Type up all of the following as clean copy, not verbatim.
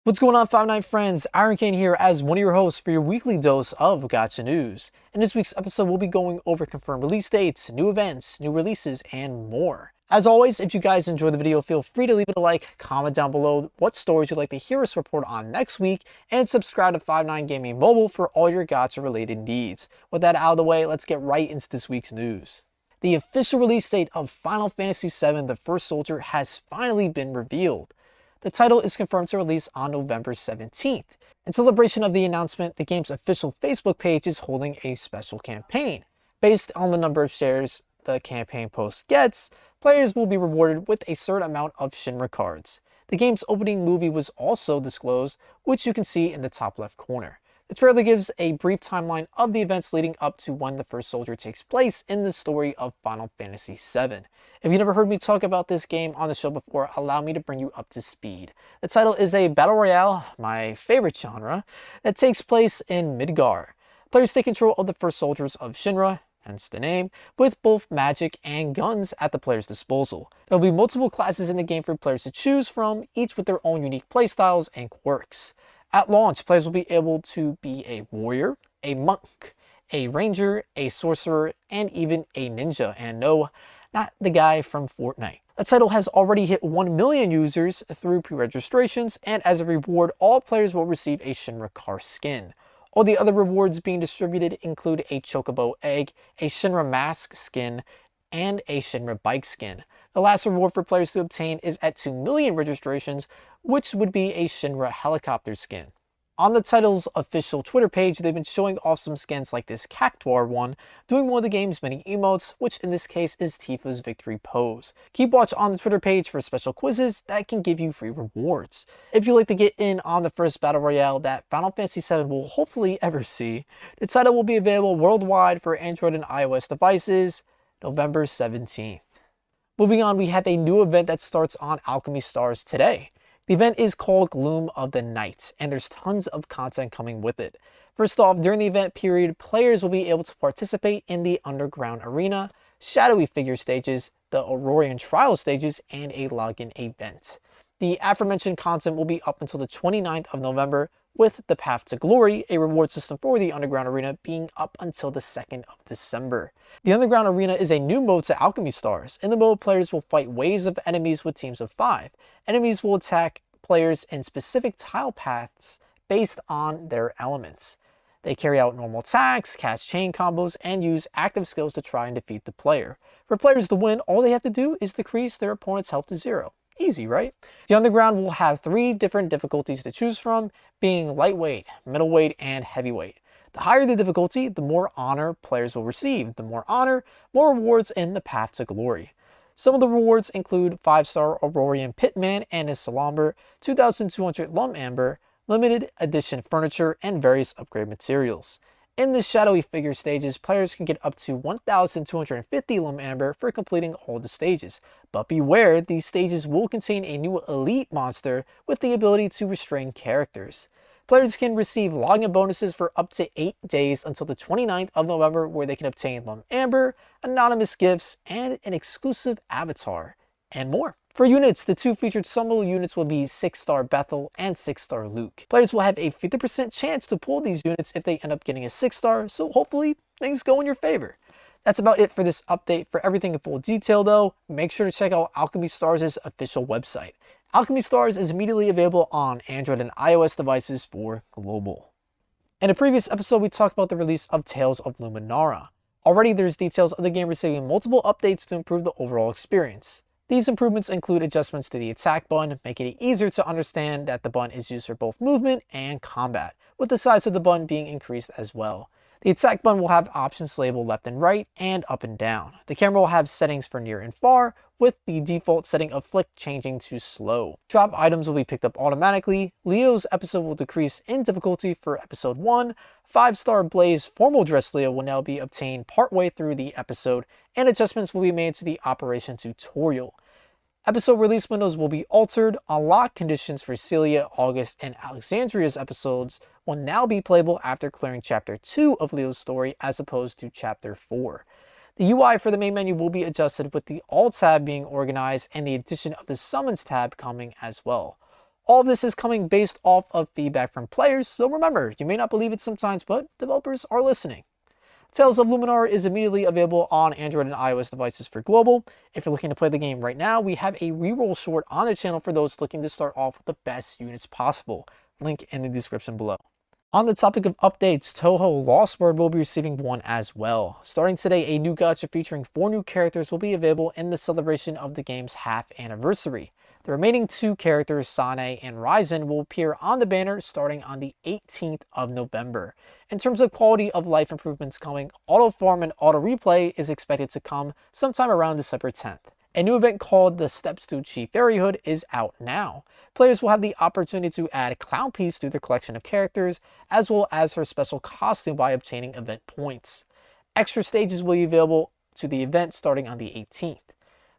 What's going on, 5 friends? Ironcane here as one of your hosts for your weekly dose of Gacha news. In this week's episode, we'll be going over confirmed release dates, new events, new releases, and more. As always, if you guys enjoyed the video, feel free to leave it a like, comment down below what stories you'd like to hear us report on next week, and subscribe to 5 Gaming Mobile for all your Gacha related needs. With that out of the way, let's get right into this week's news. The official release date of Final Fantasy VII The First Soldier has finally been revealed. The title is confirmed to release on November 17th. In celebration of the announcement, the game's official Facebook page is holding a special campaign. Based on the number of shares the campaign post gets, players will be rewarded with a certain amount of Shinra cards. The game's opening movie was also disclosed, which you can see in the top left corner. The trailer gives a brief timeline of the events leading up to when the first soldier takes place in the story of Final Fantasy VII. If you've never heard me talk about this game on the show before, allow me to bring you up to speed. The title is a battle royale, my favorite genre, that takes place in Midgar. Players take control of the first soldiers of Shinra, hence the name, with both magic and guns at the player's disposal. There will be multiple classes in the game for players to choose from, each with their own unique playstyles and quirks. At launch, players will be able to be a warrior, a monk, a ranger, a sorcerer, and even a ninja. And no, not the guy from Fortnite. The title has already hit 1 million users through pre-registrations, and as a reward, all players will receive a Shinra car skin. All the other rewards being distributed include a Chocobo egg, a Shinra mask skin, and a Shinra bike skin. The last reward for players to obtain is at 2 million registrations, which would be a Shinra helicopter skin. On the title's official Twitter page, they've been showing off some skins like this Cactuar one, doing one of the game's many emotes, which in this case is Tifa's victory pose. Keep watch on the Twitter page for special quizzes that can give you free rewards. If you'd like to get in on the first battle royale that Final Fantasy VII will hopefully ever see, the title will be available worldwide for Android and iOS devices November 17th. Moving on, we have a new event that starts on Alchemy Stars today. The event is called Gloom of the Night, and there's tons of content coming with it. First off, during the event period, players will be able to participate in the Underground Arena, Shadowy Figure stages, the Aurorian Trial stages, and a login event. The aforementioned content will be up until the 29th of November, with the Path to Glory, a reward system for the Underground Arena, being up until the 2nd of December. The Underground Arena is a new mode to Alchemy Stars. In the mode, players will fight waves of enemies with teams of 5. Enemies will attack players in specific tile paths based on their elements. They carry out normal attacks, cast chain combos, and use active skills to try and defeat the player. For players to win, all they have to do is decrease their opponent's health to 0. Easy, right? The Underground will have 3 different difficulties to choose from, being lightweight, middleweight, and heavyweight. The higher the difficulty, the more honor players will receive. The more honor, more rewards in the Path to Glory. Some of the rewards include 5-star Aurorian Pitman and his Salamber, 2,200 Lum Amber, limited edition furniture, and various upgrade materials. In the Shadowy Figure stages, players can get up to 1,250 Lum Amber for completing all the stages. But beware, these stages will contain a new elite monster with the ability to restrain characters. Players can receive login bonuses for up to 8 days until the 29th of November, where they can obtain Lum Amber, anonymous gifts, and an exclusive avatar, and more. For units, the 2 featured summonable units will be 6-star Bethel and 6-star Luke. Players will have a 50% chance to pull these units if they end up getting a 6-star, so hopefully things go in your favor. That's about it for this update. For everything in full detail though, make sure to check out Alchemy Stars' official website. Alchemy Stars is immediately available on Android and iOS devices for global. In a previous episode, we talked about the release of Tales of Luminaria. Already there's details of the game receiving multiple updates to improve the overall experience. These improvements include adjustments to the attack button, making it easier to understand that the button is used for both movement and combat, with the size of the button being increased as well. The attack button will have options labeled left and right and up and down. The camera will have settings for near and far, with the default setting of flick changing to slow. Drop items will be picked up automatically. Leo's episode will decrease in difficulty for episode 1. 5-star Blaze formal dress Leo will now be obtained partway through the episode, and adjustments will be made to the operation tutorial. Episode release windows will be altered. Unlock conditions for Celia, August, and Alexandria's episodes will now be playable after clearing Chapter 2 of Leo's story as opposed to Chapter 4. The UI for the main menu will be adjusted with the Alt tab being organized and the addition of the Summons tab coming as well. All of this is coming based off of feedback from players, so remember, you may not believe it sometimes, but developers are listening. Tales of Luminaria is immediately available on Android and iOS devices for global. If you're looking to play the game right now, we have a reroll short on the channel for those looking to start off with the best units possible. Link in the description below. On the topic of updates, Touhou Lostword will be receiving one as well. Starting today, a new gacha featuring 4 new characters will be available in the celebration of the game's half anniversary. The remaining 2 characters, Sane and Ryzen, will appear on the banner starting on the 18th of November. In terms of quality of life improvements coming, auto farm and auto replay is expected to come sometime around December 10th. A new event called the Steps to Chief Fairyhood is out now. Players will have the opportunity to add a clown piece to their collection of characters, as well as her special costume by obtaining event points. Extra stages will be available to the event starting on the 18th.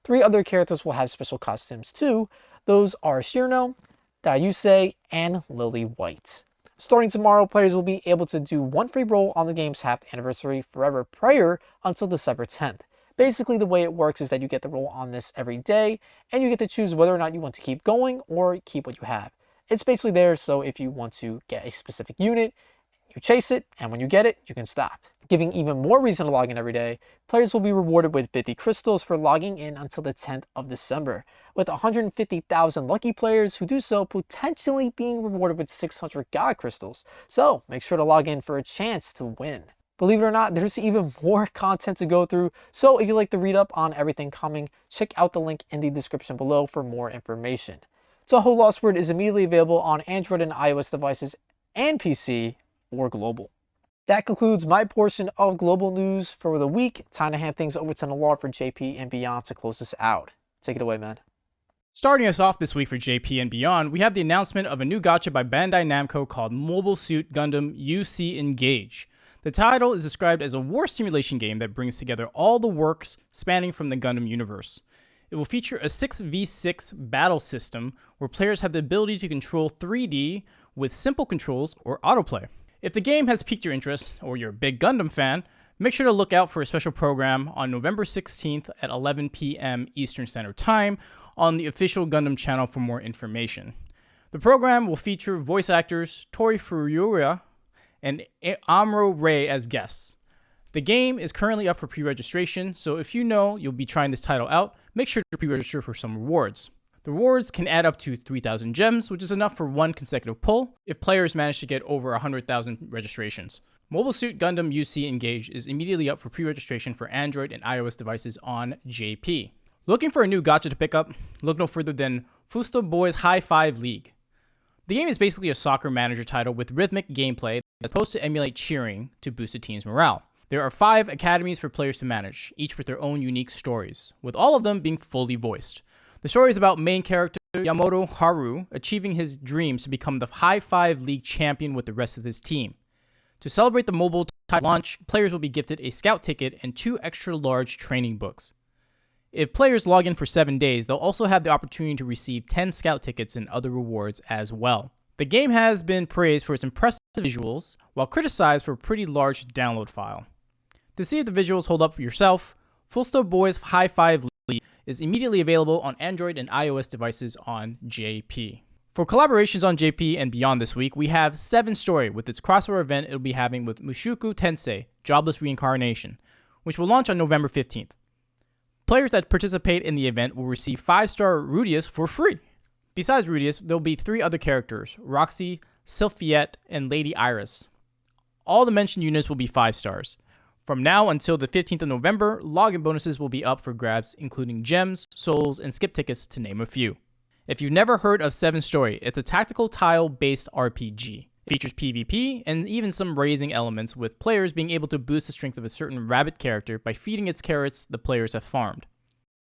3 other characters will have special costumes too. Those are Shirno, Dayusei, and Lily White. Starting tomorrow, players will be able to do 1 free roll on the game's half anniversary forever prior until December 10th. Basically, the way it works is that you get to roll on this every day, and you get to choose whether or not you want to keep going or keep what you have. It's basically there, so if you want to get a specific unit, you chase it, and when you get it, you can stop. Giving even more reason to log in every day, players will be rewarded with 50 crystals for logging in until the 10th of December, with 150,000 lucky players who do so potentially being rewarded with 600 God crystals. So make sure to log in for a chance to win. Believe it or not, there's even more content to go through, so if you'd like to read up on everything coming, check out the link in the description below for more information. Touhou Lostword is immediately available on Android and iOS devices and PC or global. That concludes my portion of global news for the week. Time to hand things over to Nolar for JP and beyond to close this out. Take it away, man. Starting us off this week for JP and beyond, we have the announcement of a new gacha by Bandai Namco called Mobile Suit Gundam UC Engage. The title is described as a war simulation game that brings together all the works spanning from the Gundam universe. It will feature a 6v6 battle system where players have the ability to control 3D with simple controls or autoplay. If the game has piqued your interest, or you're a big Gundam fan, make sure to look out for a special program on November 16th at 11 p.m. Eastern Standard Time on the official Gundam channel for more information. The program will feature voice actors Tori Furuya and Amuro Ray as guests. The game is currently up for pre-registration, so if you know you'll be trying this title out, make sure to pre-register for some rewards. The rewards can add up to 3,000 gems, which is enough for 1 consecutive pull if players manage to get over 100,000 registrations. Mobile Suit Gundam UC Engage is immediately up for pre-registration for Android and iOS devices on JP. Looking for a new gacha to pick up? Look no further than Futsal Boys High Five League. The game is basically a soccer manager title with rhythmic gameplay that's supposed to emulate cheering to boost the team's morale. There are 5 academies for players to manage, each with their own unique stories, with all of them being fully voiced. The story is about main character Yamato Haru achieving his dreams to become the High Five League champion with the rest of his team. To celebrate the mobile title launch, players will be gifted a scout ticket and 2 extra large training books. If players log in for 7 days, they'll also have the opportunity to receive 10 scout tickets and other rewards as well. The game has been praised for its impressive visuals, while criticized for a pretty large download file. To see if the visuals hold up for yourself, Futsal Boys High Five League is immediately available on Android and iOS devices on JP. For collaborations on JP and beyond this week, we have 7 Story with its crossover event it'll be having with Mushoku Tensei, Jobless Reincarnation, which will launch on November 15th. Players that participate in the event will receive 5-star Rudius for free. Besides Rudius, there'll be 3 other characters, Roxy, Sylphiette, and Lady Iris. All the mentioned units will be 5 stars. From now until the 15th of November, login bonuses will be up for grabs, including gems, souls, and skip tickets, to name a few. If you've never heard of 7 Story, it's a tactical tile-based RPG. It features PvP and even some raising elements, with players being able to boost the strength of a certain rabbit character by feeding its carrots the players have farmed.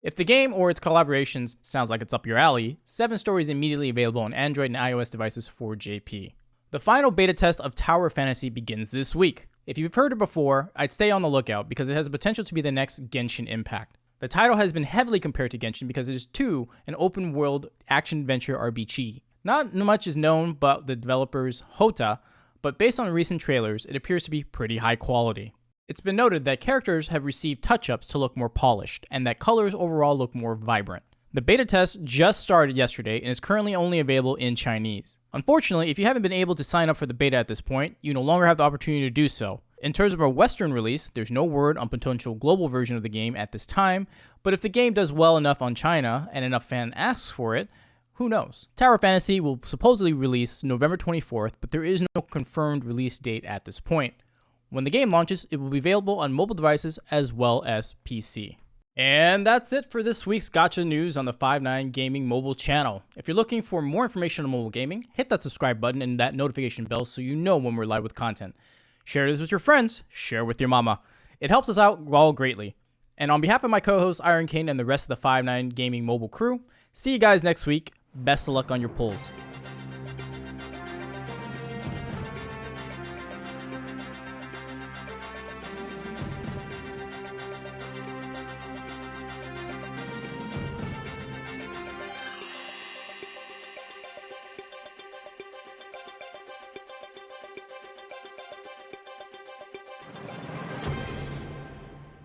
If the game or its collaborations sounds like it's up your alley, 7 Story is immediately available on Android and iOS devices for JP. The final beta test of Tower Fantasy begins this week. If you've heard it before, I'd stay on the lookout because it has the potential to be the next Genshin Impact. The title has been heavily compared to Genshin because it is too an open-world action-adventure RPG. Not much is known about the developers Hota, but based on recent trailers, it appears to be pretty high quality. It's been noted that characters have received touch-ups to look more polished, and that colors overall look more vibrant. The beta test just started yesterday and is currently only available in Chinese. Unfortunately, if you haven't been able to sign up for the beta at this point, you no longer have the opportunity to do so. In terms of a Western release, there's no word on potential global version of the game at this time, but if the game does well enough on China and enough fan asks for it, who knows? Tower Fantasy will supposedly release November 24th, but there is no confirmed release date at this point. When the game launches, it will be available on mobile devices as well as PC. And that's it for this week's Gacha news on the 5-9 Gaming mobile channel. If you're looking for more information on mobile gaming, hit that subscribe button and that notification bell so you know when we're live with content. Share this with your friends, share with your mama. It helps us out all greatly. And on behalf of my co-host Ironcane and the rest of the 5-9 Gaming mobile crew, see you guys next week. Best of luck on your pulls.